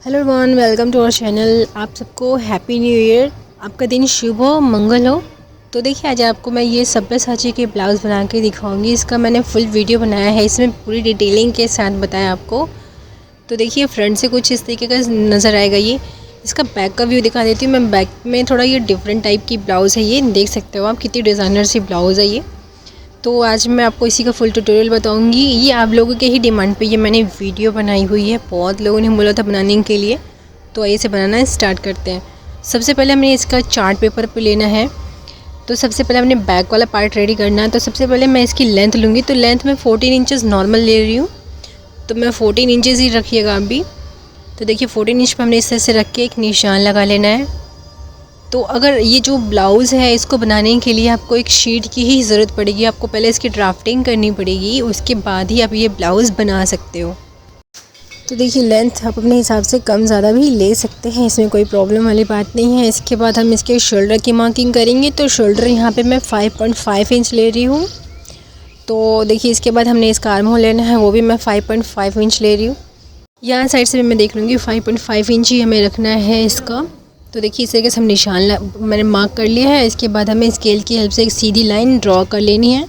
Hello everyone, welcome to our channel. आप सबको happy new year. आपका दिन शुभ हो, मंगल हो। तो देखिए, आज आपको मैं ये सब्यसाची के ब्लाउज़ बना के दिखाऊंगी। इसका मैंने फुल वीडियो बनाया है, इसमें पूरी डिटेलिंग के साथ बताया आपको। तो देखिए, फ्रंट से कुछ इस तरीके का नज़र आएगा। ये इसका बैक का व्यू दिखा देती हूँ मैं। बैक में थोड़ा ये डिफरेंट टाइप की ब्लाउज़ है। ये देख सकते हो आप, कितनी डिज़ाइनर सी ब्लाउज़ है ये। तो आज मैं आपको इसी का फुल ट्यूटोरियल बताऊंगी। ये आप लोगों के ही डिमांड पे ये मैंने वीडियो बनाई हुई है। बहुत लोगों ने बोला था बनाने के लिए, तो ऐसे बनाना स्टार्ट करते हैं। सबसे पहले हमें इसका चार्ट पेपर पे लेना है। तो सबसे पहले हमने बैक वाला पार्ट रेडी करना है। तो सबसे पहले मैं इसकी लेंथ लूँगी। तो लेंथ में 14 इंचेस नॉर्मल ले रही हूँ। तो मैं 14 इंचेस ही रखिएगा अभी। तो देखिए, 14 इंच पर हमने इस तरह से रख के एक निशान लगा लेना है। तो अगर ये जो ब्लाउज़ है, इसको बनाने के लिए आपको एक शीट की ही ज़रूरत पड़ेगी। आपको पहले इसकी ड्राफ्टिंग करनी पड़ेगी, उसके बाद ही आप ये ब्लाउज़ बना सकते हो। तो देखिए, लेंथ आप अपने हिसाब से कम ज़्यादा भी ले सकते हैं, इसमें कोई प्रॉब्लम वाली बात नहीं है। इसके बाद हम इसके शोल्डर की मार्किंग करेंगे। तो शोल्डर यहाँ पे मैं 5.5 इंच ले रही हूँ। तो देखिए, इसके बाद हमने इसका आर्म होल लेना है, वो भी मैं 5.5 इंच ले रही हूँ। यहाँ साइड से भी मैं देख लूँगी, 5.5 इंच ही हमें रखना है इसका। तो देखिए, इस तरीके से हम निशान मैंने मार्क कर लिया है। इसके बाद हमें स्केल की हेल्प से एक सीधी लाइन ड्रॉ कर लेनी है।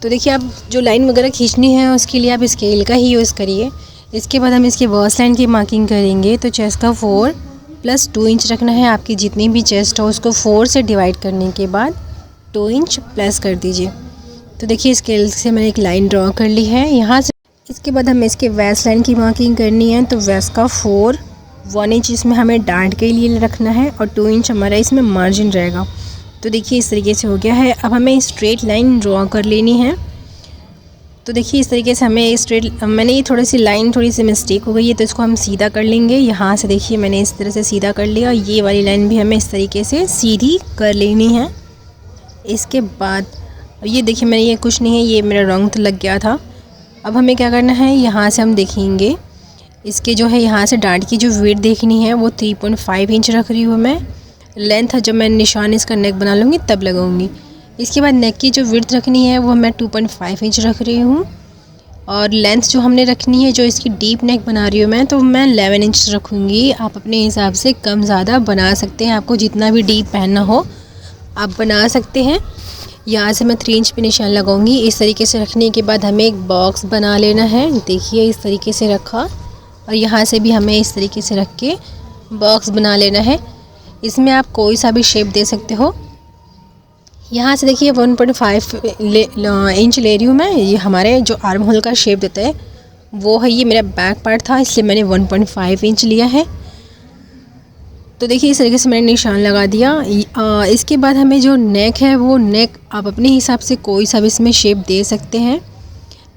तो देखिए, आप जो लाइन वगैरह खींचनी है उसके लिए आप स्केल का ही यूज़ करिए। इसके बाद हम इसके वर्स्ट लाइन की मार्किंग करेंगे। तो चेस्ट का 4 + 2 इंच रखना है। आपकी जितनी भी चेस्ट हो उसको 4 से डिवाइड करने के बाद 2 इंच प्लस कर दीजिए। तो देखिए, स्केल से मैंने एक लाइन ड्रॉ कर ली है यहाँ से। इसके बाद हमें इसके वेस्ट लाइन की मार्किंग करनी है। तो वेस्ट का 1 इंच इसमें हमें डांट के लिए रखना है और 2 इंच हमारा इसमें मार्जिन रहेगा। तो देखिए, इस तरीके से हो गया है। अब हमें स्ट्रेट लाइन ड्रॉ कर लेनी है। तो देखिए, इस तरीके से हमें स्ट्रेट, मैंने ये थोड़ी सी मिस्टेक हो गई है, तो इसको हम सीधा कर लेंगे। यहाँ से देखिए, मैंने इस तरह से सीधा कर लिया। ये वाली लाइन भी हमें इस तरीके से सीधी कर लेनी है। इसके बाद ये देखिए, मैंने ये कुछ नहीं है, ये मेरा रंग तो लग गया था। अब हमें क्या करना है, यहाँ से हम देखेंगे इसके जो है, यहाँ से डांट की जो विड्थ देखनी है वो 3.5 इंच रख रही हूँ मैं। लेंथ जब मैं निशान इसका नेक बना लूँगी तब लगाऊंगी। इसके बाद नेक की जो विड्थ रखनी है वो मैं 2.5 इंच रख रही हूँ। और लेंथ जो हमने रखनी है, जो इसकी डीप नेक बना रही हूँ मैं, तो मैं 11 इंच रखूँगी। आप अपने हिसाब से कम ज़्यादा बना सकते हैं। आपको जितना भी डीप पहनना हो आप बना सकते हैं। यहाँ से मैं 3 इंच पे निशान लगाऊंगी। इस तरीके से रखने के बाद हमें एक बॉक्स बना लेना है। देखिए, इस तरीके से रखा और यहाँ से भी हमें इस तरीके से रख के बॉक्स बना लेना है। इसमें आप कोई सा भी शेप दे सकते हो। यहाँ से देखिए, 1.5 इंच ले रही हूँ मैं। ये हमारे जो आर्म होल का शेप देता है वो है। ये मेरा बैक पार्ट था, इसलिए मैंने 1.5 इंच लिया है। तो देखिए, इस तरीके से मैंने निशान लगा दिया। इसके बाद हमें जो नेक है, वो नेक आप अपने हिसाब से कोई सा भी इसमें शेप दे सकते हैं।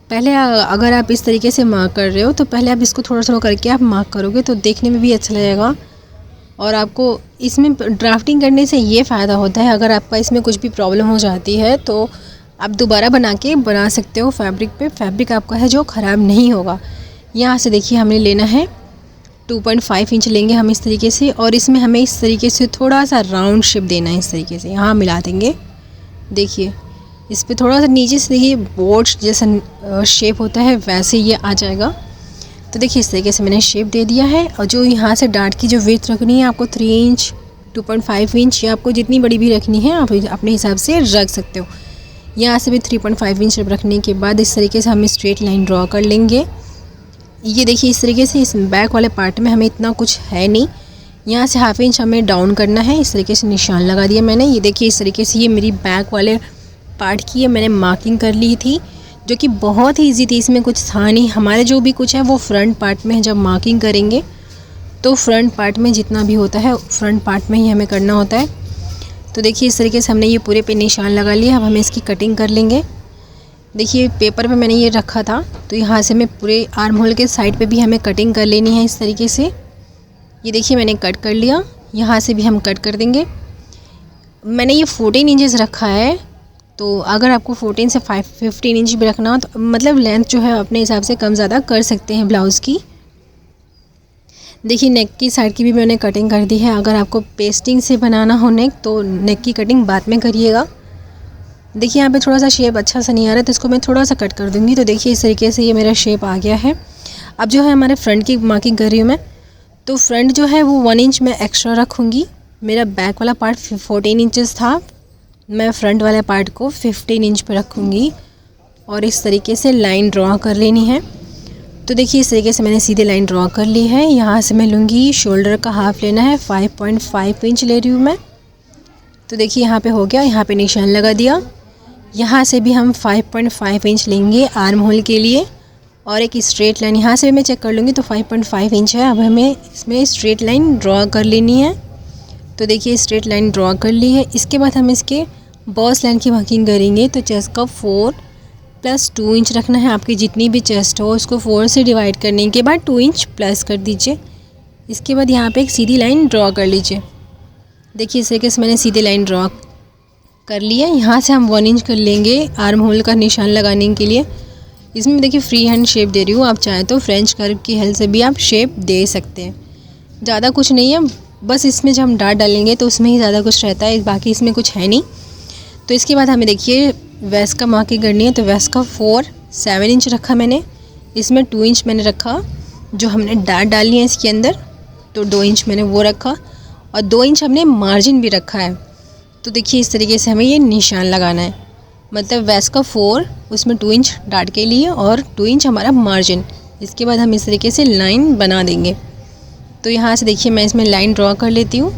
पहले अगर आप इस तरीके से मार्क कर रहे हो तो पहले आप इसको थोड़ा थोड़ा करके आप मार्क करोगे तो देखने में भी अच्छा लगेगा। और आपको इसमें ड्राफ्टिंग करने से ये फ़ायदा होता है, अगर आपका इसमें कुछ भी प्रॉब्लम हो जाती है तो आप दोबारा बना सकते हो फैब्रिक पे। फैब्रिक आपका है जो ख़राब नहीं होगा। यहाँ से देखिए, हमें लेना है 2.5 इंच लेंगे हम इस तरीके से। और इसमें हमें इस तरीके से थोड़ा सा राउंड शेप देना है। इस तरीके से यहाँ मिला देंगे। देखिए, इस पे थोड़ा सा नीचे से देखिए, बोर्ड जैसा शेप होता है वैसे ये आ जाएगा। तो देखिए, इस तरीके से मैंने शेप दे दिया है। और जो यहाँ से डांट की जो विड्थ रखनी है आपको 3 इंच, 2.5 इंच, या आपको जितनी बड़ी भी रखनी है आप अपने हिसाब से रख सकते हो। यहाँ से भी 3.5 इंच रखने के बाद इस तरीके से हम स्ट्रेट लाइन ड्रॉ कर लेंगे। ये देखिए, इस तरीके से इस बैक वाले पार्ट में हमें इतना कुछ है नहीं। यहाँ से 1/2 इंच हमें डाउन करना है। इस तरीके से निशान लगा दिया मैंने। ये देखिए, इस तरीके से ये मेरी बैक वाले पार्ट की है मैंने मार्किंग कर ली थी, जो कि बहुत ही ईजी थी। इसमें कुछ था नहीं। हमारे जो भी कुछ है वो फ्रंट पार्ट में जब मार्किंग करेंगे तो फ्रंट पार्ट में जितना भी होता है फ्रंट पार्ट में ही हमें करना होता है। तो देखिए, इस तरीके से हमने ये पूरे पे निशान लगा लिया। अब हमें इसकी कटिंग कर लेंगे। देखिए, पेपर पे मैंने ये रखा था, तो यहाँ से मैं पूरे आर्म होल के साइड पे भी हमें कटिंग कर लेनी है इस तरीके से। ये देखिए, मैंने कट कर लिया। यहाँ से भी हम कट कर देंगे। मैंने ये 14 इंचेस रखा है। तो अगर आपको 14 से 15 इंच भी रखना हो तो मतलब लेंथ जो है अपने हिसाब से कम ज़्यादा कर सकते हैं ब्लाउज़ की। देखिए, नेक की साइड की भी मैंने कटिंग कर दी है। अगर आपको पेस्टिंग से बनाना हो नेक, तो नेक की कटिंग बाद में करिएगा। देखिए, यहाँ पे थोड़ा सा शेप अच्छा सा नहीं आ रहा है, तो इसको मैं थोड़ा सा कट कर दूँगी। तो देखिए, इस तरीके से ये मेरा शेप आ गया है। अब जो है हमारे फ्रंट की मार्किंग कर रही हूँ मैं। तो फ्रंट जो है वो 1 इंच मैं एक्स्ट्रा रखूँगी। मेरा बैक वाला पार्ट 14 इंचेस था, मैं फ्रंट वाले पार्ट को 15 इंच पे रखूँगी और इस तरीके से लाइन ड्रॉ कर लेनी है। तो देखिए इस तरीके से मैंने सीधे लाइन ड्रॉ कर ली है। यहाँ से मैं लूँगी शोल्डर का हाफ लेना है, 5.5 इंच ले रही हूँ मैं। तो देखिए यहाँ पे हो गया, यहाँ पे निशान लगा दिया। यहाँ से भी हम 5.5 इंच लेंगे आर्म होल के लिए और एक स्ट्रेट लाइन यहाँ से भी मैं चेक कर लूँगी तो 5.5 इंच है। अब हमें इसमें स्ट्रेट लाइन ड्रॉ कर लेनी है। तो देखिए स्ट्रेट लाइन ड्रॉ कर ली है। इसके बाद हम इसके बॉस लाइन की मार्किंग करेंगे। तो चेस्ट का 4 + 2 इंच रखना है। आपकी जितनी भी चेस्ट हो उसको 4 से डिवाइड करने के बाद 2 इंच प्लस कर दीजिए। इसके बाद यहाँ पे एक सीधी लाइन ड्रॉ कर लीजिए। देखिए इस तरीके से मैंने सीधी लाइन ड्रॉ कर लिया। यहाँ से हम 1 इंच कर लेंगे आर्म होल का निशान लगाने के लिए। इसमें देखिए फ्री हैंड शेप दे रही हूँ, आप चाहें तो फ्रेंच कर्व की हेल्प से भी आप शेप दे सकते हैं। ज़्यादा कुछ नहीं है, बस इसमें जब हम डार्ट डालेंगे तो उसमें ही ज़्यादा कुछ रहता है, बाकी इसमें कुछ है नहीं। तो इसके बाद हमें देखिए वेस्ट का मार्किंग करनी है। तो वेस्ट का 7 इंच रखा मैंने, इसमें 2 इंच मैंने रखा जो हमने डार्ट डालनी है इसके अंदर, तो 2 इंच मैंने वो रखा और 2 इंच हमने मार्जिन भी रखा है। तो देखिए इस तरीके से हमें ये निशान लगाना है, मतलब वेस्ट का 4 उसमें 2 इंच डार्ट के लिए और 2 इंच हमारा मार्जिन। इसके बाद हम इस तरीके से लाइन बना देंगे। तो यहाँ से देखिए मैं इसमें लाइन ड्रॉ कर लेती हूँ।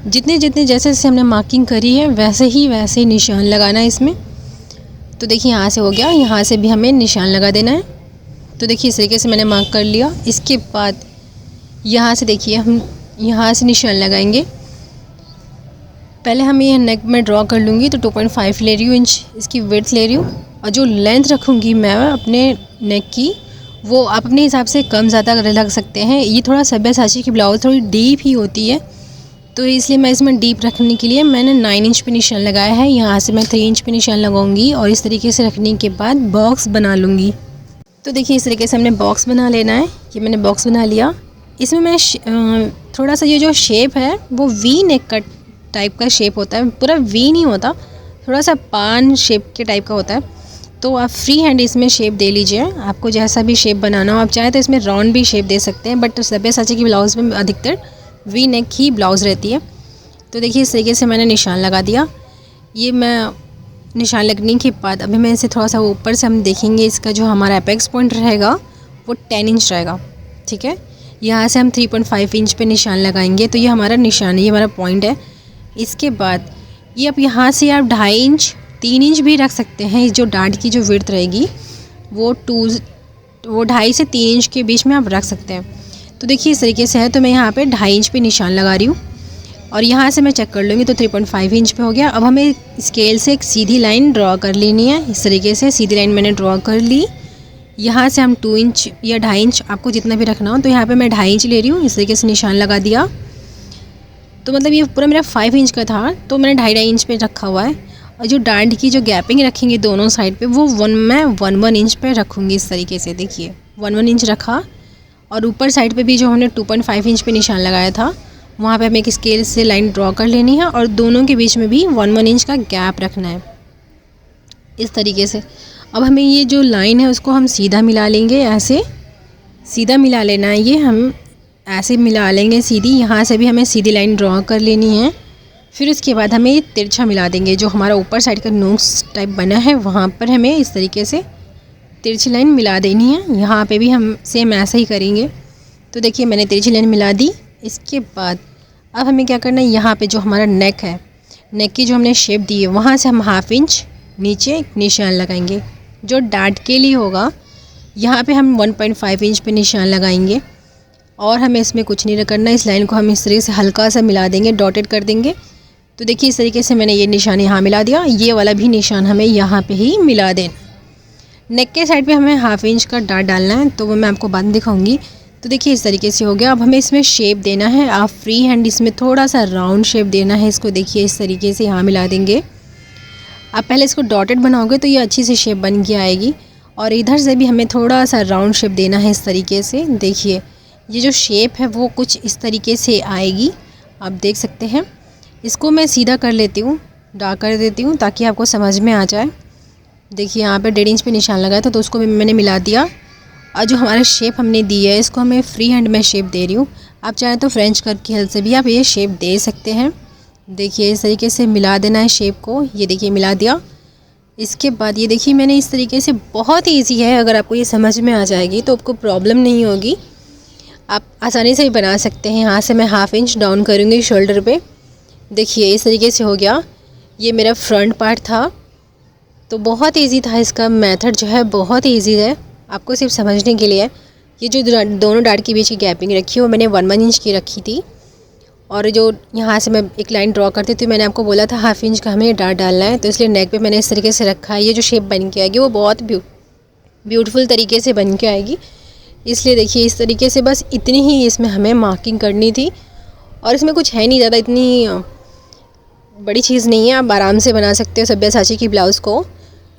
जितने जैसे जैसे हमने मार्किंग करी है वैसे ही निशान लगाना है इसमें। तो देखिए यहाँ से हो गया, यहाँ से भी हमें निशान लगा देना है। तो देखिए इस तरीके से मैंने मार्क कर लिया। इसके बाद यहाँ से देखिए हम यहाँ से निशान लगाएंगे। पहले हम ये नेक में ड्रॉ कर लूँगी। तो 2.5 ले रही हूँ इंच इसकी विड्थ ले रही हूँ और जो लेंथ रखूँगी मैं अपने नेक की वो आप अपने हिसाब से कम ज़्यादा रख सकते हैं। ये थोड़ा सब्यासाची की ब्लाउज थोड़ी डीप ही होती है, तो इसलिए मैं इसमें डीप रखने के लिए मैंने 9 इंच पे निशान लगाया है। यहाँ से मैं 3 इंच पे निशान लगाऊंगी और इस तरीके से रखने के बाद बॉक्स बना लूँगी। तो देखिए इस तरीके से हमने बॉक्स बना लेना है। ये मैंने बॉक्स बना लिया। इसमें मैं थोड़ा सा ये जो शेप है वो वी नेक का टाइप का शेप होता है, पूरा वी नहीं होता, थोड़ा सा पान शेप के टाइप का होता है। तो आप फ्री हैंड इसमें शेप दे लीजिए, आपको जैसा भी शेप बनाना हो। आप चाहे तो इसमें राउंड भी शेप दे सकते हैं, बट सब्यासाची की ब्लाउज़ में अधिकतर वी नेक ही ब्लाउज़ रहती है। तो देखिए इस तरीके से मैंने निशान लगा दिया। ये मैं निशान लगने के बाद अभी मैं इसे थोड़ा सा ऊपर से हम देखेंगे, इसका जो हमारा एपेक्स पॉइंट रहेगा वो 10 इंच रहेगा, ठीक है। यहाँ से हम 3.5 इंच पे निशान लगाएंगे। तो ये हमारा निशान है, ये हमारा पॉइंट है। इसके बाद ये अब यहाँ से आप 2.5 इंच 3 इंच भी रख सकते हैं। जो डार्ट की जो विड्थ रहेगी वो 2.5 से 3 इंच के बीच में आप रख सकते हैं। तो देखिए इस तरीके से है। तो मैं यहाँ पे 2.5 इंच पे निशान लगा रही हूँ और यहाँ से मैं चेक कर लूँगी तो 3.5 इंच पे हो गया। अब हमें स्केल से एक सीधी लाइन ड्रॉ कर लेनी है। इस तरीके से सीधी लाइन मैंने ड्रॉ कर ली। यहाँ से हम 2 इंच या 2.5 इंच, आपको जितना भी रखना हो। तो यहाँ पे मैं 2.5 इंच ले रही हूँ। इस तरीके से निशान लगा दिया। तो मतलब ये पूरा मेरा 5 इंच का था, तो मैंने 2.5 इंच पे रखा हुआ है। और जो डांट की जो गैपिंग रखेंगे दोनों साइड पे वो मैं 1 इंच पे रखूँगी। इस तरीके से देखिए 1 इंच रखा और ऊपर साइड पे भी जो हमने 2.5 इंच पे निशान लगाया था वहाँ पे हमें एक स्केल से लाइन ड्रॉ कर लेनी है और दोनों के बीच में भी 1 इंच का गैप रखना है इस तरीके से। अब हमें ये जो लाइन है उसको हम सीधा मिला लेंगे, ऐसे सीधा मिला लेना है। ये हम ऐसे मिला लेंगे सीधी। यहाँ से भी हमें सीधी लाइन ड्रॉ कर लेनी है। फिर उसके बाद हमें ये तिरछा मिला देंगे। जो हमारा ऊपर साइड का नोक्स टाइप बना है वहाँ पर हमें इस तरीके से तिरछी लाइन मिला देनी है। यहाँ पे भी हम सेम ऐसा ही करेंगे। तो देखिए मैंने तिरछी लाइन मिला दी। इसके बाद अब हमें क्या करना है, यहाँ पे जो हमारा नेक है, नेक की जो हमने शेप दी है वहाँ से हम 1/2 इंच नीचे एक निशान लगाएंगे। जो डार्ट के लिए होगा यहाँ पे हम 1.5 इंच पे निशान लगाएंगे और हमें इसमें कुछ नहीं करना। इस लाइन को हम इस तरीके से हल्का सा मिला देंगे, डॉटेड कर देंगे। तो देखिए इस तरीके से मैंने ये निशान यहाँ मिला दिया। ये वाला भी निशान हमें यहाँ पे ही मिला देना। नेक के साइड पे हमें 1/2 इंच का डार्ट डालना है, तो वो मैं आपको बाद में दिखाऊंगी। तो देखिए इस तरीके से हो गया। अब हमें इसमें शेप देना है। आप फ्री हैंड इसमें थोड़ा सा राउंड शेप देना है। इसको देखिए इस तरीके से यहाँ मिला देंगे। आप पहले इसको डॉटेड बनाओगे तो ये अच्छी सी शेप बन के आएगी और इधर से भी हमें थोड़ा सा राउंड शेप देना है इस तरीके से। देखिए ये जो शेप है वो कुछ इस तरीके से आएगी, आप देख सकते हैं। इसको मैं सीधा कर लेती हूँ, डार्क कर देती हूँ ताकि आपको समझ में आ जाए। देखिए यहाँ पे 1.5 इंच पे निशान लगाया था तो उसको मैंने मिला दिया और जो हमारा शेप हमने दी है इसको हमें फ्री हैंड में शेप दे रही हूँ। आप चाहें तो फ्रेंच कर्व की हेल्प से भी आप ये शेप दे सकते हैं। देखिए इस तरीके से मिला देना है शेप को। ये देखिए मिला दिया। इसके बाद ये देखिए मैंने इस तरीके से, बहुत ईजी है, अगर आपको ये समझ में आ जाएगी तो आपको प्रॉब्लम नहीं होगी, आप आसानी से ही बना सकते हैं। यहाँ से मैं 1/2 इंच डाउन करूँगी शोल्डर पे। देखिए इस तरीके से हो गया। ये मेरा फ्रंट पार्ट था, तो बहुत इजी था। इसका मेथड जो है बहुत इजी है, आपको सिर्फ समझने के लिए। ये जो दोनों डार्ट के बीच की गैपिंग रखी है वो मैंने 1 इंच की रखी थी। और जो यहाँ से मैं एक लाइन ड्रॉ करती थी, मैंने आपको बोला था 1/2 इंच का हमें डार्ट डालना है, तो इसलिए नेक पे मैंने इस तरीके से रखा है। ये जो शेप बन के आएगी वो बहुत ब्यूटीफुल तरीके से बन के आएगी। इसलिए देखिए इस तरीके से, बस इतनी ही इसमें हमें मार्किंग करनी थी। और इसमें कुछ है नहीं ज़्यादा, इतनी बड़ी चीज़ नहीं है, आप आराम से बना सकते हो सब्यासाची की ब्लाउज़ को।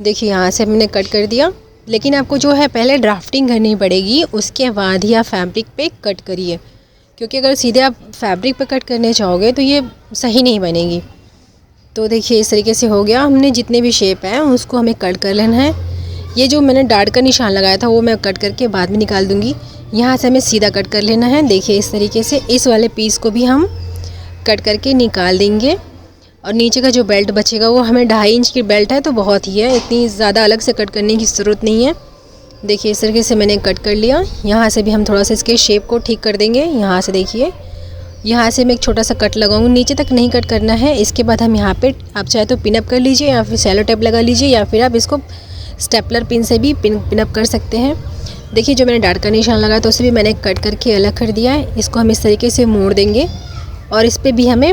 देखिए यहाँ से मैंने कट कर दिया, लेकिन आपको जो है पहले ड्राफ्टिंग करनी पड़ेगी, उसके बाद ही आप फैब्रिक पे कट करिए, क्योंकि अगर सीधे आप फैब्रिक पे कट करने चाहोगे तो ये सही नहीं बनेगी। तो देखिए इस तरीके से हो गया। हमने जितने भी शेप हैं उसको हमें कट कर लेना है। ये जो मैंने डार्ट का निशान लगाया था वो मैं कट करके बाद में निकाल दूँगी। यहाँ से हमें सीधा कट कर लेना है। देखिए इस तरीके से इस वाले पीस को भी हम कट करके निकाल देंगे। और नीचे का जो बेल्ट बचेगा वो हमें 2.5 इंच की बेल्ट है, तो बहुत ही है, इतनी ज़्यादा अलग से कट करने की ज़रूरत नहीं है। देखिए इस तरीके से मैंने कट कर लिया। यहाँ से भी हम थोड़ा सा इसके शेप को ठीक कर देंगे। यहाँ से देखिए, यहाँ से मैं एक छोटा सा कट लगाऊंगी, नीचे तक नहीं कट करना है। इसके बाद हम यहाँ पे, आप चाहे तो पिनअप कर लीजिए या फिर सेलो टेप लगा लीजिए, या फिर आप इसको स्टेपलर पिन से भी पिनअप कर सकते हैं। देखिए जो मैंने डार्ट का निशान लगाया तो उसे भी मैंने कट करके अलग कर दिया है। इसको हम इस तरीके से मोड़ देंगे और इस पर भी हमें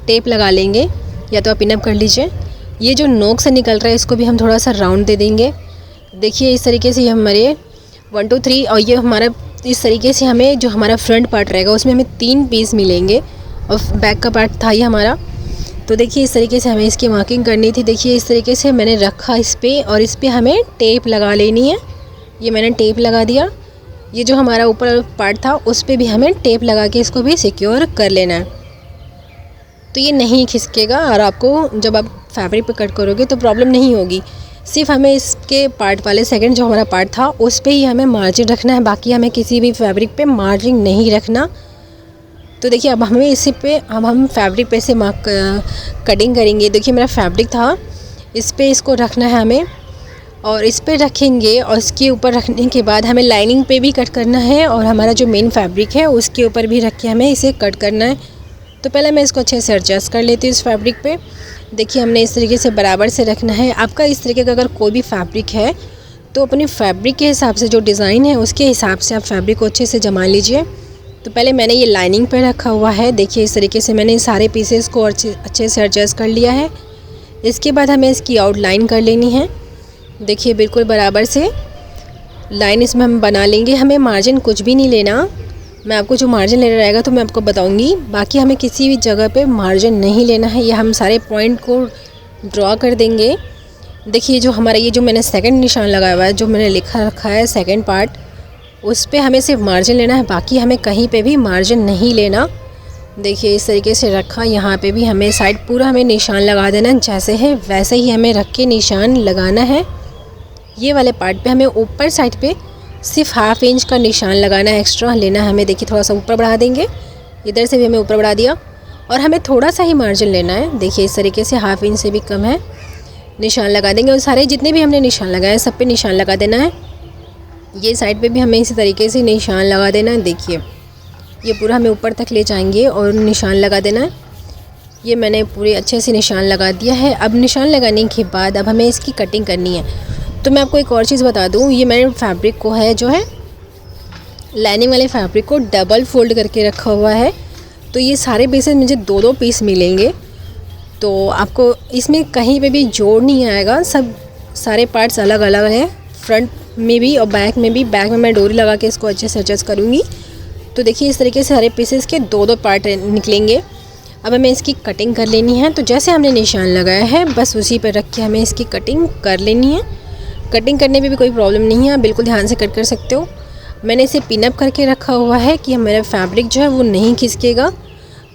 टेप लगा लेंगे, या तो आप पिनअप कर लीजिए। ये जो नोक से निकल रहा है इसको भी हम थोड़ा सा राउंड दे देंगे। देखिए इस तरीके से हमारे 1 2 3, और ये हमारा इस तरीके से हमें जो हमारा फ्रंट पार्ट रहेगा उसमें हमें 3 पीस मिलेंगे, और बैक का पार्ट था ये हमारा। तो देखिए इस तरीके से हमें इसकी मार्किंग करनी थी। देखिए इस तरीके से मैंने रखा इस पर, और इस पर हमें टेप लगा लेनी है। ये मैंने टेप लगा दिया। ये जो हमारा ऊपर पार्ट था उस पर भी हमें टेप लगा के इसको भी सिक्योर कर लेना है, तो ये नहीं खिसकेगा। और आपको जब आप फैब्रिक पे कट करोगे तो प्रॉब्लम नहीं होगी। सिर्फ हमें इसके पार्ट वाले सेकंड जो हमारा पार्ट था उस पे ही हमें मार्जिन रखना है, बाकी हमें किसी भी फैब्रिक पे मार्जिन नहीं रखना। तो देखिए अब हमें इसी पे, अब हम फैब्रिक पे से कटिंग करेंगे। देखिए मेरा फैब्रिक था, इस पे इसको रखना है हमें, और इस पे रखेंगे, और इसके ऊपर रखने के बाद हमें लाइनिंग पे भी कट करना है, और हमारा जो मेन फैब्रिक है उसके ऊपर भी रख के हमें इसे कट करना है। तो पहले मैं इसको अच्छे से एडजस्ट कर लेती हूँ इस फैब्रिक पे। देखिए हमने इस तरीके से बराबर से रखना है। आपका इस तरीके का अगर कोई भी फैब्रिक है तो अपनी फैब्रिक के हिसाब से, जो डिज़ाइन है उसके हिसाब से आप फैब्रिक को अच्छे से जमा लीजिए। तो पहले मैंने ये लाइनिंग पे रखा हुआ है। देखिए इस तरीके से मैंने सारे पीसेस को अच्छे से एडजस्ट कर लिया है। इसके बाद हमें इसकी आउटलाइन कर लेनी है। देखिए बिल्कुल बराबर से लाइन इसमें हम बना लेंगे। हमें मार्जिन कुछ भी नहीं लेना, मैं आपको जो मार्जिन लेना रहेगा तो मैं आपको बताऊंगी, बाकी हमें किसी भी जगह पे मार्जिन नहीं लेना है। ये हम सारे पॉइंट को ड्रॉ कर देंगे। देखिए जो हमारा ये जो मैंने सेकंड निशान लगाया हुआ है, जो मैंने लिखा रखा है सेकंड पार्ट, उस पे हमें सिर्फ मार्जिन लेना है, बाकी हमें कहीं पे भी मार्जिन नहीं लेना। देखिए इस तरीके से रखा। यहाँ पे भी हमें साइड पूरा हमें निशान लगा देना, जैसे है वैसे ही हमें रख के निशान लगाना है। ये वाले पार्ट पे हमें ऊपर साइड पे सिर्फ 1/2 इंच का निशान लगाना है, एक्स्ट्रा लेना है हमें। देखिए थोड़ा सा ऊपर बढ़ा देंगे, इधर से भी हमें ऊपर बढ़ा दिया, और हमें थोड़ा सा ही मार्जिन लेना है। देखिए इस तरीके से 1/2 इंच से भी कम है, निशान लगा देंगे। और सारे जितने भी हमने निशान लगाए सब पे निशान लगा देना है। ये साइड पे भी हमें इसी तरीके से निशान लगा देना है। देखिए ये पूरा हमें ऊपर तक ले जाएंगे और निशान लगा देना है। ये मैंने पूरे अच्छे से निशान लगा दिया है। अब निशान लगाने के बाद अब हमें इसकी कटिंग करनी है। तो मैं आपको एक और चीज़ बता दूँ, ये मैंने फैब्रिक को है जो है लाइनिंग वाले फैब्रिक को डबल फोल्ड करके रखा हुआ है। तो ये सारे पीसेस मुझे 2-2 पीस मिलेंगे, तो आपको इसमें कहीं पे भी जोड़ नहीं आएगा। सब सारे पार्ट्स अलग अलग हैं, फ्रंट में भी और बैक में भी। बैक में मैं डोरी लगा के इसको अच्छे से एडजस्ट करूँगी। तो देखिए इस तरीके से सारे पीसेस के 2-2 पार्ट निकलेंगे। अब हमें इसकी कटिंग कर लेनी है। तो जैसे हमने निशान लगाया है बस उसी पर रख के हमें इसकी कटिंग कर लेनी है। कटिंग करने में भी कोई प्रॉब्लम नहीं है, आप बिल्कुल ध्यान से कट कर सकते हो। मैंने इसे पिनअप करके रखा हुआ है कि मेरा फैब्रिक जो है वो नहीं खिसकेगा।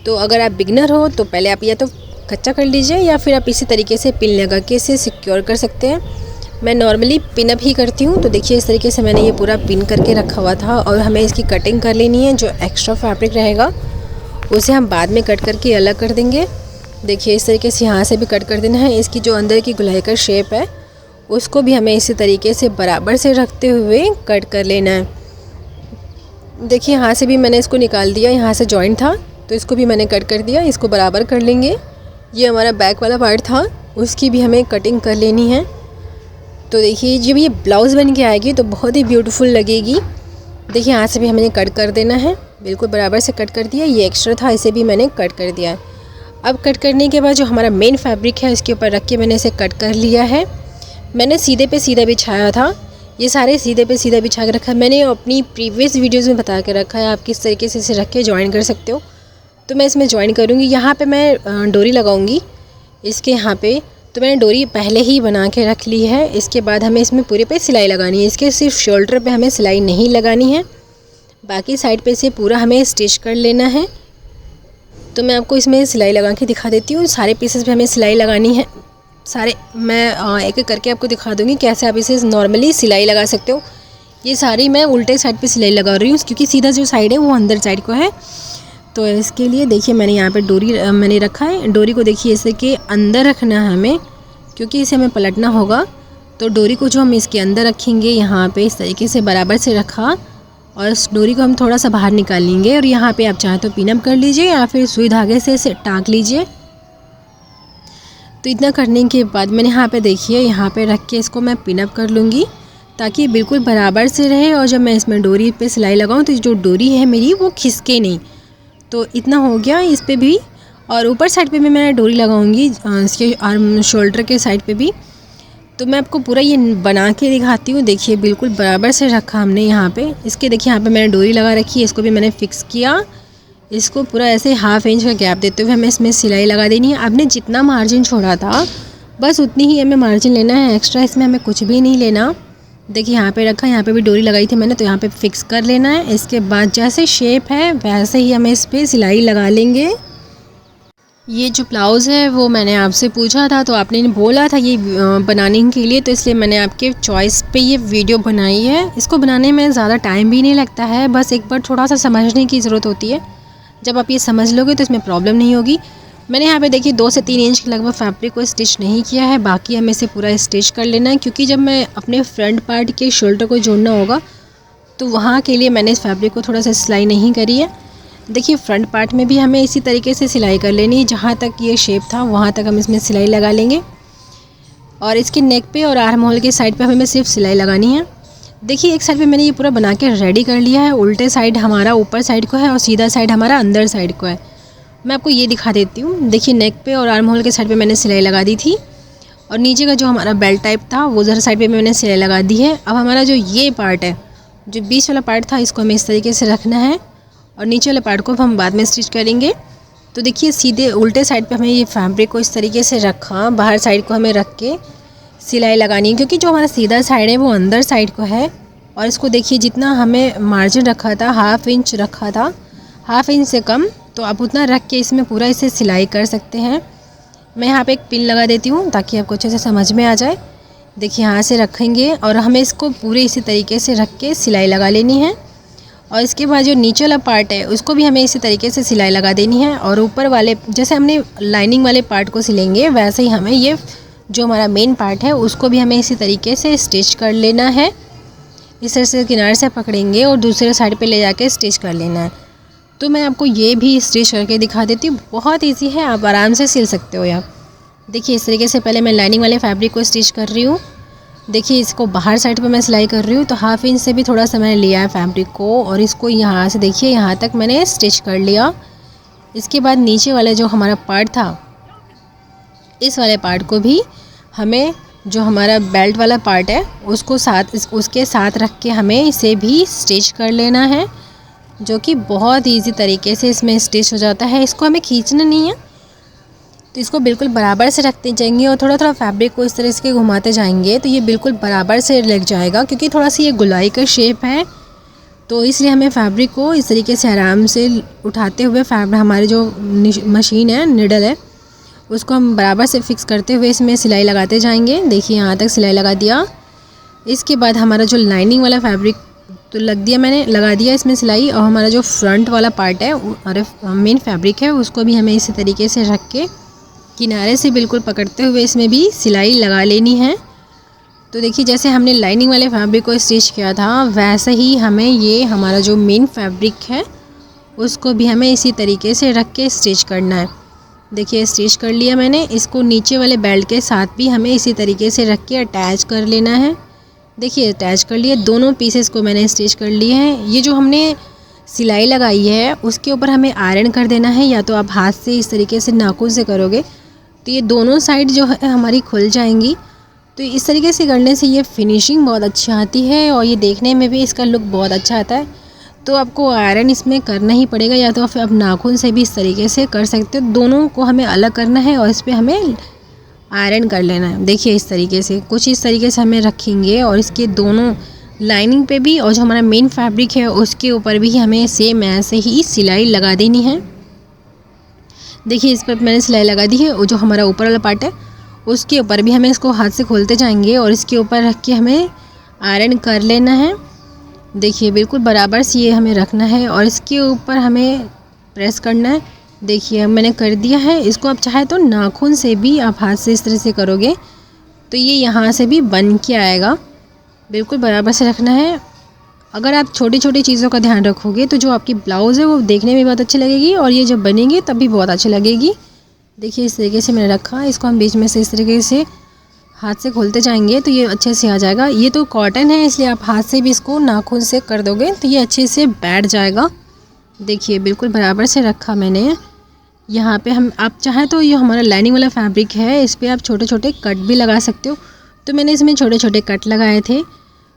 तो अगर आप बिगनर हो तो पहले आप या तो कच्चा कर लीजिए, या फिर आप इसी तरीके से पिन लगा के इसे सिक्योर कर सकते हैं। मैं नॉर्मली पिन अप ही करती हूँ। तो देखिए इस तरीके से मैंने ये पूरा पिन करके रखा हुआ था और हमें इसकी कटिंग कर लेनी है। जो एक्स्ट्रा फैब्रिक रहेगा उसे हम बाद में कट करके अलग कर देंगे। देखिए इस तरीके से यहाँ से भी कट कर देना है। इसकी जो अंदर की गुलाई का शेप है उसको भी हमें इसी तरीके से बराबर से रखते हुए कट कर लेना है। देखिए यहाँ से भी मैंने इसको निकाल दिया, यहाँ से जॉइंट था तो इसको भी मैंने कट कर दिया। इसको बराबर कर लेंगे। ये हमारा बैक वाला पार्ट था, उसकी भी हमें कटिंग कर लेनी है। तो देखिए जब ये ब्लाउज़ बन के आएगी तो बहुत ही ब्यूटीफुल लगेगी। देखिए यहाँ से भी हमें कट कर देना है, बिल्कुल बराबर से कट कर दिया। ये एक्स्ट्रा था इसे भी मैंने कट कर दिया। अब कट करने के बाद जो हमारा मेन फैब्रिक है उसके ऊपर रख के मैंने इसे कट कर लिया है। मैंने सीधे पे सीधा बिछाया था, ये सारे सीधे पे सीधा बिछा के रखा है। मैंने अपनी प्रीवियस वीडियोज़ में बता के रखा है आप किस तरीके से इसे रख के ज्वाइन कर सकते हो। तो मैं इसमें ज्वाइन करूँगी। यहाँ पे मैं डोरी लगाऊँगी इसके यहाँ पे। तो मैंने डोरी पहले ही बना के रख ली है। इसके बाद हमें इसमें पूरे पे सिलाई लगानी है। इसके सिर्फ शोल्डर पे हमें सिलाई नहीं लगानी है, बाकी साइड पे से पूरा हमें स्टिच कर लेना है। तो मैं आपको इसमें सिलाई लगा के दिखा देती हूँ। सारे पीसेस पे हमें सिलाई लगानी है। सारे मैं एक एक करके आपको दिखा दूँगी कैसे आप इसे नॉर्मली सिलाई लगा सकते हो। ये सारी मैं उल्टे साइड पे सिलाई लगा रही हूँ क्योंकि सीधा जो साइड है वो अंदर साइड को है। तो इसके लिए देखिए मैंने यहाँ पे डोरी मैंने रखा है। डोरी को देखिए इसे के अंदर रखना है हमें, क्योंकि इसे हमें पलटना होगा। तो डोरी को जो हम इसके अंदर रखेंगे यहाँ पे इस तरीके से बराबर से रखा और इस डोरी को हम थोड़ा सा बाहर निकाल लेंगे। और यहाँ पे आप चाहें तो पिन अप कर लीजिए या फिर सुई धागे से इसे टाँक लीजिए। तो इतना करने के बाद मैंने यहाँ पे देखिए यहाँ पे रख के इसको मैं पिन अप कर लूँगी ताकि बिल्कुल बराबर से रहे। और जब मैं इसमें डोरी पे सिलाई लगाऊँ तो जो डोरी है मेरी वो खिसके नहीं। तो इतना हो गया इस पे भी। और ऊपर साइड पे भी मैं डोरी लगाऊंगी इसके आर्म शोल्डर के साइड पे भी। तो मैं आपको पूरा ये बना के दिखाती हूँ। देखिए बिल्कुल बराबर से रखा हमने यहाँ पे। इसके देखिए यहाँ पे मैंने डोरी लगा रखी है, इसको भी मैंने फ़िक्स किया। इसको पूरा ऐसे हाफ इंच का गैप देते हुए हमें इसमें सिलाई लगा देनी है। आपने जितना मार्जिन छोड़ा था बस उतनी ही हमें मार्जिन लेना है, एक्स्ट्रा इसमें हमें कुछ भी नहीं लेना। देखिए यहाँ पे रखा, यहाँ पे भी डोरी लगाई थी मैंने, तो यहाँ पे फिक्स कर लेना है। इसके बाद जैसे शेप है वैसे ही हमें इस पर सिलाई लगा लेंगे। ये जो ब्लाउज़ है वो मैंने आपसे पूछा था तो आपने बोला था ये बनाने के लिए, तो इसलिए मैंने आपके चॉइस पे ये वीडियो बनाई है। इसको बनाने में ज़्यादा टाइम भी नहीं लगता है, बस एक बार थोड़ा सा समझने की ज़रूरत होती है। जब आप ये समझ लोगे तो इसमें प्रॉब्लम नहीं होगी। मैंने यहाँ पे देखिए 2 से 3 इंच के लगभग फैब्रिक को स्टिच नहीं किया है, बाकी हमें इसे पूरा स्टिच कर लेना है। क्योंकि जब मैं अपने फ्रंट पार्ट के शोल्डर को जोड़ना होगा तो वहाँ के लिए मैंने इस फैब्रिक को थोड़ा सा सिलाई नहीं करी है। देखिए फ्रंट पार्ट में भी हमें इसी तरीके से सिलाई कर लेनी है। जहाँ तक ये शेप था वहाँ तक हम इसमें सिलाई लगा लेंगे। और इसके नेक पे और आर्म होल के साइड पे हमें सिर्फ सिलाई लगानी है। देखिए एक साइड पे मैंने ये पूरा बना के रेडी कर लिया है। उल्टे साइड हमारा ऊपर साइड को है और सीधा साइड हमारा अंदर साइड को है। मैं आपको ये दिखा देती हूँ। देखिए नेक पे और आर्म होल के साइड पे मैंने सिलाई लगा दी थी और नीचे का जो हमारा बेल्ट टाइप था वो उधर साइड पे मैंने सिलाई लगा दी है। अब हमारा जो ये पार्ट है, जो बीच वाला पार्ट था, इसको हमें इस तरीके से रखना है और नीचे वाले पार्ट को हम बाद में स्टिच करेंगे। तो देखिए सीधे उल्टे साइड पे हमें ये फैब्रिक को इस तरीके से रखा, बाहर साइड को हमें रख के सिलाई लगानी है। क्योंकि जो हमारा सीधा साइड है वो अंदर साइड को है। और इसको देखिए जितना हमें मार्जिन रखा था, हाफ इंच रखा था, हाफ इंच से कम, तो आप उतना रख के इसमें पूरा इसे सिलाई कर सकते हैं। मैं यहाँ पे एक पिन लगा देती हूँ ताकि आपको अच्छे से समझ में आ जाए। देखिए यहाँ से रखेंगे और हमें इसको पूरे इसी तरीके से रख के सिलाई लगा लेनी है। और इसके बाद जो नीचे वाला पार्ट है उसको भी हमें इसी तरीके से सिलाई लगा देनी है। और ऊपर वाले जैसे हमने लाइनिंग वाले पार्ट को सिलेंगे वैसे ही हमें ये जो हमारा मेन पार्ट है उसको भी हमें इसी तरीके से स्टिच कर लेना है। इस तरह से किनारे से पकड़ेंगे और दूसरे साइड पे ले जाके स्टिच कर लेना है। तो मैं आपको ये भी स्टिच करके दिखा देती हूँ। बहुत इजी है, आप आराम से सिल सकते हो यार। देखिए इस तरीके से पहले मैं लाइनिंग वाले फैब्रिक को स्टिच कर रही हूँ। देखिए इसको बाहर साइड पे मैं सिलाई कर रही हूँ, तो हाफ इंच से भी थोड़ा सा मैंने लिया है फैब्रिक को और इसको यहाँ से देखिए यहाँ तक मैंने स्टिच कर लिया। इसके बाद नीचे वाले जो हमारा पार्ट था, इस वाले पार्ट को भी हमें जो हमारा बेल्ट वाला पार्ट है उसको उसके साथ रख के हमें इसे भी स्टिच कर लेना है, जो कि बहुत इजी तरीके से इसमें स्टिच हो जाता है। इसको हमें खींचना नहीं है, तो इसको बिल्कुल बराबर से रखते जाएंगे और थोड़ा थोड़ा फैब्रिक को इस तरह से घुमाते जाएंगे तो ये बिल्कुल बराबर से लग जाएगा। क्योंकि थोड़ा सा ये गुलाई का शेप है तो इसलिए हमें फैब्रिक को इस तरीके से आराम से उठाते हुए फैब्रिक हमारी जो मशीन है, निडल है, उसको हम बराबर से फिक्स करते हुए इसमें सिलाई लगाते जाएंगे। देखिए यहाँ तक सिलाई लगा दिया। इसके बाद हमारा जो लाइनिंग वाला फैब्रिक तो लगा दिया इसमें सिलाई, और हमारा जो फ्रंट वाला पार्ट है और मेन फैब्रिक है उसको भी हमें इसी तरीके से रख के किनारे से बिल्कुल पकड़ते हुए इसमें भी सिलाई लगा लेनी है। तो देखिए जैसे हमने लाइनिंग वाले फैब्रिक को स्टिच किया था वैसे ही हमें ये हमारा जो मेन फैब्रिक है उसको भी हमें इसी तरीके से रख के स्टिच करना है। देखिए स्टिच कर लिया मैंने। इसको नीचे वाले बेल्ट के साथ भी हमें इसी तरीके से रख के अटैच कर लेना है। देखिए अटैच कर लिए, दोनों पीसेस को मैंने स्टिच कर लिए हैं। ये जो हमने सिलाई लगाई है उसके ऊपर हमें आयरन कर देना है, या तो आप हाथ से इस तरीके से नाखून से करोगे तो ये दोनों साइड जो है हमारी खुल जाएंगी। तो इस तरीके से करने से ये फिनिशिंग बहुत अच्छी आती है और ये देखने में भी इसका लुक बहुत अच्छा आता है। तो आपको आयरन इसमें करना ही पड़ेगा, या तो फिर आप नाखून से भी इस तरीके से कर सकते हो। दोनों को हमें अलग करना है और इस पर हमें आयरन कर लेना है। देखिए इस तरीके से कुछ इस तरीके से हमें रखेंगे और इसके दोनों लाइनिंग पे भी और जो हमारा मेन फैब्रिक है उसके ऊपर भी हमें सेम ऐसे ही सिलाई लगा देनी है। देखिए इस पर मैंने सिलाई लगा दी है और जो हमारा ऊपर वाला पार्ट है उसके ऊपर भी हमें इसको हाथ से खोलते जाएंगे और इसके ऊपर रख के हमें आयरन कर लेना है। देखिए बिल्कुल बराबर से ये हमें रखना है और इसके ऊपर हमें प्रेस करना है। देखिए मैंने कर दिया है। इसको आप चाहे तो नाखून से भी आप हाथ से इस तरह से करोगे तो ये यहाँ से भी बन के आएगा। बिल्कुल बराबर से रखना है। अगर आप छोटी छोटी चीज़ों का ध्यान रखोगे तो जो आपकी ब्लाउज़ है वो देखने में बहुत अच्छी लगेगी और ये जब बनेगी तब भी बहुत अच्छी लगेगी। देखिए इस तरीके से मैंने रखा। इसको हम बीच में से इस तरीके से हाथ से खोलते जाएंगे तो ये अच्छे से आ जाएगा। ये तो कॉटन है इसलिए आप हाथ से भी इसको नाखून से कर दोगे तो ये अच्छे से बैठ जाएगा। देखिए बिल्कुल बराबर से रखा मैंने। यहाँ पे हम आप चाहें तो ये हमारा लाइनिंग वाला फैब्रिक है, इस पर आप छोटे छोटे कट भी लगा सकते हो। तो मैंने इसमें छोटे छोटे कट लगाए थे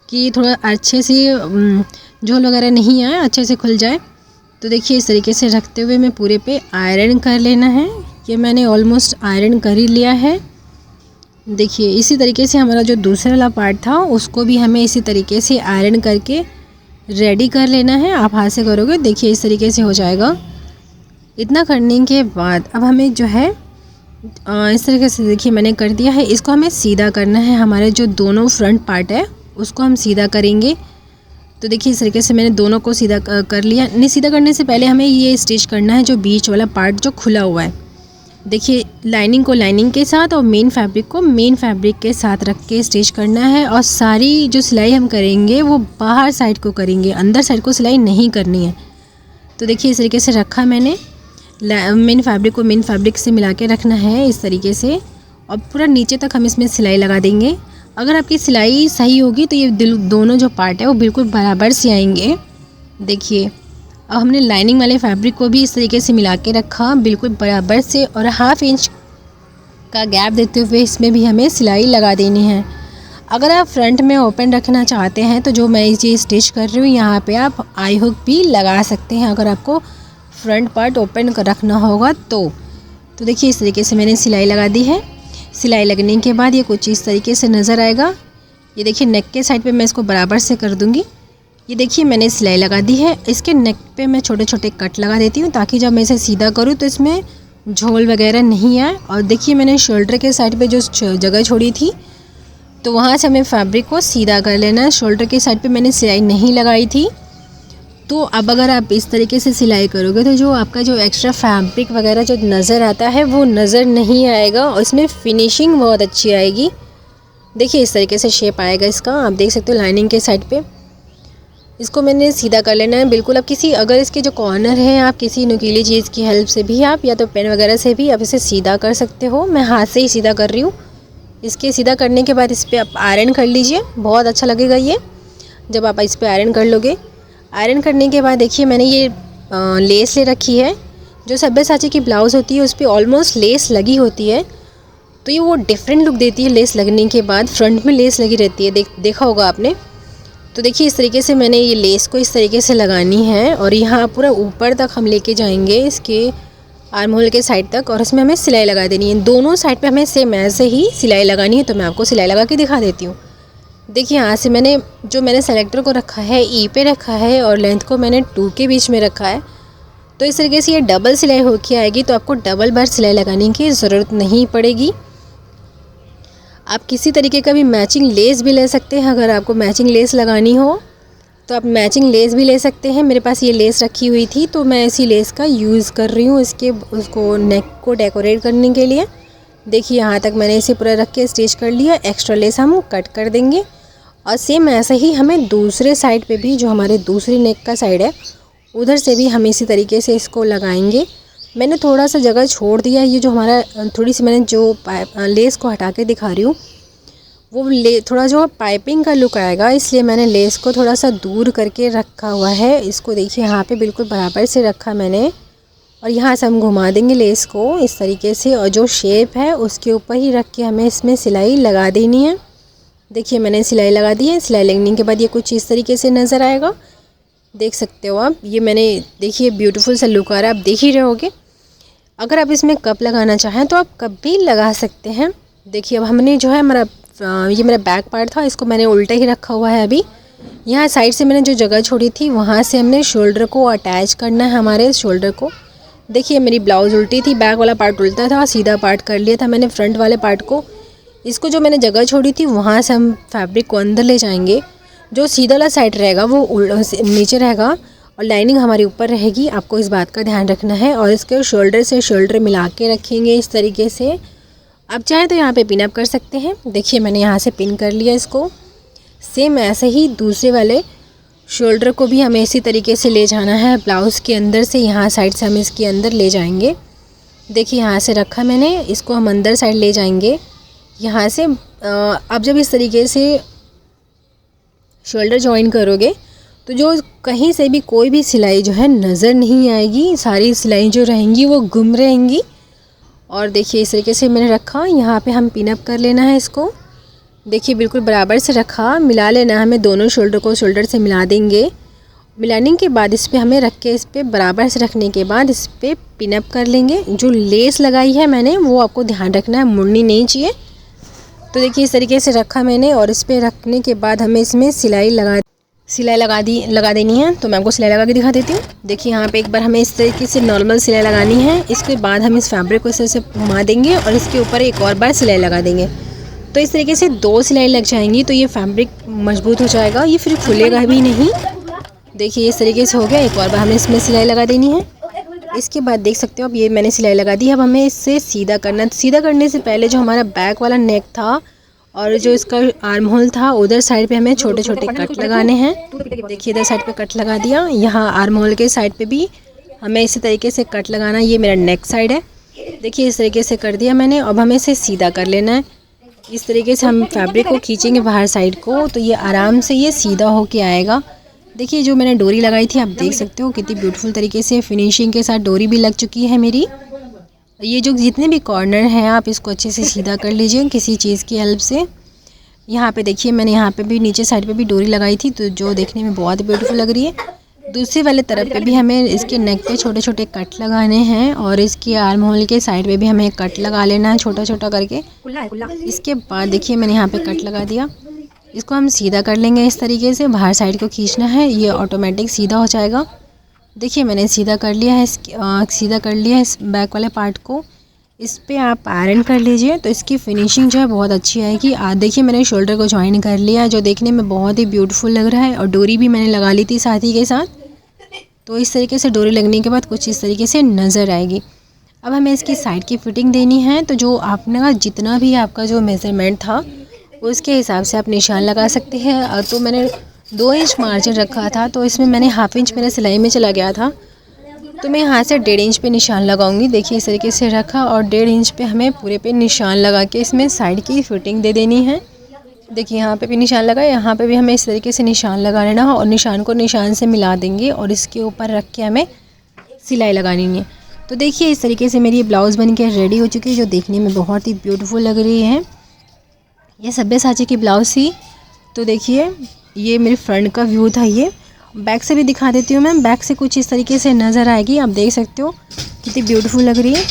कि थोड़ा अच्छे से झोल वगैरह नहीं आए, अच्छे से खुल जाए। तो देखिए इस तरीके से रखते हुए मैं पूरे पे आयरन कर लेना है। ये मैंने ऑलमोस्ट आयरन कर ही लिया है। देखिए इसी तरीके से हमारा जो दूसरा वाला पार्ट था उसको भी हमें इसी तरीके से आयरन करके रेडी कर लेना है। आप हाथ से करोगे देखिए इस तरीके से हो जाएगा। इतना करने के बाद अब हमें जो है इस तरीके से देखिए मैंने कर दिया है। इसको हमें सीधा करना है। हमारे जो दोनों फ्रंट पार्ट है उसको हम सीधा करेंगे। तो देखिए इस तरीके से मैंने दोनों को सीधा कर लिया। नहीं, सीधा करने से पहले हमें ये स्टिच करना है जो बीच वाला पार्ट जो खुला हुआ है। देखिए लाइनिंग को लाइनिंग के साथ और मेन फैब्रिक को मेन फैब्रिक के साथ रख के स्टिच करना है। और सारी जो सिलाई हम करेंगे वो बाहर साइड को करेंगे, अंदर साइड को सिलाई नहीं करनी है। तो देखिए इस तरीके से रखा मैंने। मेन फैब्रिक को मेन फैब्रिक से मिला के रखना है इस तरीके से और पूरा नीचे तक हम इसमें सिलाई लगा देंगे। अगर आपकी सिलाई सही होगी तो ये दोनों जो पार्ट है वो बिल्कुल बराबर से आएंगे। देखिए अब हमने लाइनिंग वाले फैब्रिक को भी इस तरीके से मिला के रखा बिल्कुल बराबर से और 1/2 इंच का गैप देते हुए इसमें भी हमें सिलाई लगा देनी है। अगर आप फ्रंट में ओपन रखना चाहते हैं तो जो मैं ये स्टिच कर रही हूँ यहाँ पे आप आई हुक भी लगा सकते हैं अगर आपको फ्रंट पार्ट ओपन कर रखना होगा तो देखिए इस तरीके से मैंने सिलाई लगा दी है। सिलाई लगने के बाद ये कुछ इस तरीके से नज़र आएगा। ये देखिए नेक के साइड पे मैं इसको बराबर से कर दूँगी। ये देखिए मैंने सिलाई लगा दी है। इसके नेक पे मैं छोटे छोटे कट लगा देती हूँ ताकि जब मैं इसे सीधा करूँ तो इसमें झोल वगैरह नहीं आए। और देखिए मैंने शोल्डर के साइड पे जो जगह छोड़ी थी तो वहाँ से हमें फैब्रिक को सीधा कर लेना है। शोल्डर के साइड पे मैंने सिलाई नहीं लगाई थी। तो अब अगर आप इस तरीके से सिलाई करोगे तो जो आपका जो एक्स्ट्रा फैब्रिक वगैरह जो नज़र आता है वो नज़र नहीं आएगा और इसमें फिनिशिंग बहुत अच्छी आएगी। देखिए इस तरीके से शेप आएगा इसका, आप देख सकते हो लाइनिंग के साइड पे। इसको मैंने सीधा कर लेना है बिल्कुल। अब किसी अगर इसके जो कॉर्नर है आप किसी नुकीली चीज़ की हेल्प से भी आप या तो पेन वगैरह से भी आप इसे सीधा कर सकते हो। मैं हाथ से ही सीधा कर रही हूँ। इसके सीधा करने के बाद इस पर आप आयरन कर लीजिए, बहुत अच्छा लगेगा ये जब आप इस पर आयरन कर लोगे। आयरन करने के बाद देखिए मैंने ये लेस ले रखी है। जो सब्यसाची की ब्लाउज़ होती है उस पर ऑलमोस्ट लेस लगी होती है तो ये वो डिफरेंट लुक देती है। लेस लगने के बाद फ्रंट में लेस लगी रहती है, देखा होगा आपने। तो देखिए इस तरीके से मैंने ये लेस को इस तरीके से लगानी है और यहाँ पूरा ऊपर तक हम लेके जाएंगे इसके आर्म होल के साइड तक और इसमें हमें सिलाई लगा देनी है। दोनों साइड पे हमें सेम ऐसे ही सिलाई लगानी है। तो मैं आपको सिलाई लगा के दिखा देती हूँ। देखिए यहाँ से मैंने सेलेक्टर को रखा है ई पे रखा है और लेंथ को मैंने 2 के बीच में रखा है। तो इस तरीके से ये डबल सिलाई होके आएगी, तो आपको डबल बार सिलाई लगाने की ज़रूरत नहीं पड़ेगी। आप किसी तरीके का भी मैचिंग लेस भी ले सकते हैं। अगर आपको मैचिंग लेस लगानी हो तो आप मैचिंग लेस भी ले सकते हैं। मेरे पास ये लेस रखी हुई थी तो मैं इसी लेस का यूज़ कर रही हूँ उसको नेक को डेकोरेट करने के लिए। देखिए यहाँ तक मैंने इसे पूरा रख के स्टिच कर लिया। एक्स्ट्रा लेस हम कट कर देंगे और सेम ऐसे ही हमें दूसरे साइड पे भी, जो हमारे दूसरी नेक का साइड है, उधर से भी हम इसी तरीके से इसको लगाएंगे। मैंने थोड़ा सा जगह छोड़ दिया, ये जो हमारा थोड़ी सी मैंने जो लेस को हटा के दिखा रही हूँ वो थोड़ा जो पाइपिंग का लुक आएगा, इसलिए मैंने लेस को थोड़ा सा दूर करके रखा हुआ है। इसको देखिए यहाँ पे बिल्कुल बराबर से रखा मैंने और यहाँ से हम घुमा देंगे लेस को इस तरीके से, और जो शेप है उसके ऊपर ही रख के हमें इसमें सिलाई लगा देनी है। देखिए मैंने सिलाई लगा दी है। सिलाई लगने के बाद ये कुछ इस तरीके से नज़र आएगा, देख सकते हो आप। ये मैंने देखिए ब्यूटीफुल सा लुक आ रहा है, आप देख ही रहे होगे। अगर आप इसमें कप लगाना चाहें तो आप कप भी लगा सकते हैं। देखिए अब हमने जो है ये मेरा बैक पार्ट था, इसको मैंने उल्टा ही रखा हुआ है। अभी यहाँ साइड से मैंने जो जगह छोड़ी थी वहाँ से हमने शोल्डर को अटैच करना है, हमारे शोल्डर को। देखिए मेरी ब्लाउज़ उल्टी थी, बैक वाला पार्ट उल्टा था, सीधा पार्ट कर लिया था मैंने फ्रंट वाले पार्ट को। इसको जो मैंने जगह छोड़ी थी वहाँ से हम फैब्रिक को अंदर ले जाएंगे। जो सीधा वाला साइड रहेगा वो नीचे रहेगा और लाइनिंग हमारी ऊपर रहेगी, आपको इस बात का ध्यान रखना है। और इसके शोल्डर से शोल्डर मिला के रखेंगे इस तरीके से। आप चाहें तो यहाँ पे पिन अप कर सकते हैं। देखिए मैंने यहाँ से पिन कर लिया इसको। सेम ऐसे ही दूसरे वाले शोल्डर को भी हमें इसी तरीके से ले जाना है ब्लाउज़ के अंदर से। यहाँ साइड से हम इसके अंदर ले जाएंगे। देखिए यहाँ से रखा मैंने, इसको हम अंदर साइड ले जाएंगे यहाँ से। अब जब इस तरीके से शोल्डर जॉइन करोगे तो जो कहीं से भी कोई भी सिलाई जो है नज़र नहीं आएगी, सारी सिलाई जो रहेंगी वो गुम रहेंगी। और देखिए इस तरीके से मैंने रखा, यहाँ पे हम पिन अप कर लेना है इसको। देखिए बिल्कुल बराबर से रखा, मिला लेना है हमें, दोनों शोल्डर को शोल्डर से मिला देंगे। मिलाने के बाद इस पर हमें रख के, इस पर बराबर से रखने के बाद इस पर पिन अप कर लेंगे। जो लेस लगाई है मैंने वो आपको ध्यान रखना है, मुड़नी नहीं चाहिए। तो देखिए इस तरीके से रखा मैंने और इस पर रखने के बाद हमें इसमें सिलाई लगा देनी है। तो मैं आपको सिलाई लगा के दिखा देती हूँ। देखिए यहाँ पे एक बार हमें इस तरीके से नॉर्मल सिलाई लगानी है। इसके बाद हम इस फैब्रिक को इस तरह से घुमा देंगे और इसके ऊपर एक और बार सिलाई लगा देंगे। तो इस तरीके से 2 सिलाई लग जाएंगी तो ये फैब्रिक मजबूत हो जाएगा, ये फिर खुलेगा भी नहीं। देखिए इस तरीके से हो गया। एक और बार हमें इसमें सिलाई लगा देनी है। इसके बाद देख सकते हो अब ये मैंने सिलाई लगा दी। अब हमें इससे सीधा करना। सीधा करने से पहले जो हमारा बैक वाला नेक था और जो इसका आर्म होल था, उधर साइड पे हमें छोटे छोटे कट लगाने हैं। देखिए इधर साइड पे कट लगा दिया, यहाँ आर्म होल के साइड पे भी हमें इसी तरीके से कट लगाना। ये मेरा नेक साइड है। देखिए इस तरीके से कर दिया मैंने। अब हमें इसे सीधा कर लेना है। इस तरीके से हम फैब्रिक को खींचेंगे बाहर साइड को, तो ये आराम से ये सीधा होके आएगा। देखिए जो मैंने डोरी लगाई थी, आप देख सकते हो कितनी ब्यूटीफुल तरीके से फिनिशिंग के साथ डोरी भी लग चुकी है मेरी। ये जो जितने भी कॉर्नर हैं आप इसको अच्छे से सीधा कर लीजिए किसी चीज़ की हेल्प से। यहाँ पे देखिए मैंने यहाँ पे भी नीचे साइड पे भी डोरी लगाई थी, तो जो देखने में बहुत ब्यूटीफुल लग रही है। दूसरे वाले तरफ पे भी हमें इसके नेक पे छोटे छोटे कट लगाने हैं और इसके आर्म होल के साइड पे भी हमें कट लगा लेना है छोटा छोटा करके। इसके बाद देखिए मैंने यहाँ पे कट लगा दिया। इसको हम सीधा कर लेंगे इस तरीके से, बाहर साइड को खींचना है, ये ऑटोमेटिक सीधा हो जाएगा। देखिए मैंने सीधा कर लिया है इस बैक वाले पार्ट को। इस पे आप आयरन कर लीजिए तो इसकी फिनिशिंग जो है बहुत अच्छी आएगी। देखिए मैंने शोल्डर को ज्वाइन कर लिया, जो देखने में बहुत ही ब्यूटीफुल लग रहा है। और डोरी भी मैंने लगा ली थी साथी के साथ। तो इस तरीके से डोरी लगने के बाद कुछ इस तरीके से नज़र आएगी। अब हमें इसकी साइड की फिटिंग देनी है। तो जो आपने का जितना भी आपका जो मेज़रमेंट था उसके हिसाब से आप निशान लगा सकते हैं। तो मैंने 2 इंच मार्जिन रखा था, तो इसमें मैंने ½ इंच मेरा सिलाई में चला गया था, तो मैं यहाँ से 1.5 इंच पे निशान लगाऊंगी। देखिए इस तरीके से रखा और 1.5 इंच पे हमें पूरे पे निशान लगा के इसमें साइड की फिटिंग दे देनी है। देखिए यहाँ पे भी निशान लगा, यहाँ पे भी हमें इस तरीके से निशान लगा लेना है और निशान को निशान से मिला देंगे और इसके ऊपर रख के हमें सिलाई लगानी है। तो देखिए इस तरीके से मेरी ब्लाउज़ बन के रेडी हो चुकी है, जो देखने में बहुत ही ब्यूटीफुल लग रही है। ये सब्यसाची की ब्लाउज़ थी। तो देखिए ये मेरे फ्रंट का व्यू था। ये बैक से भी दिखा देती हूँ मैं। बैक से कुछ इस तरीके से नज़र आएगी, आप देख सकते हो कितनी ब्यूटीफुल लग रही है।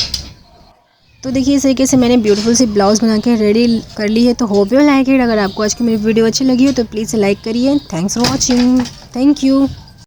तो देखिए इस तरीके से मैंने ब्यूटीफुल सी ब्लाउज़ बना के रेडी कर ली है। तो होप यू लाइक इट। अगर आपको आज की मेरी वीडियो अच्छी लगी हो तो प्लीज़ लाइक करिए। Thanks for watching. Thank you.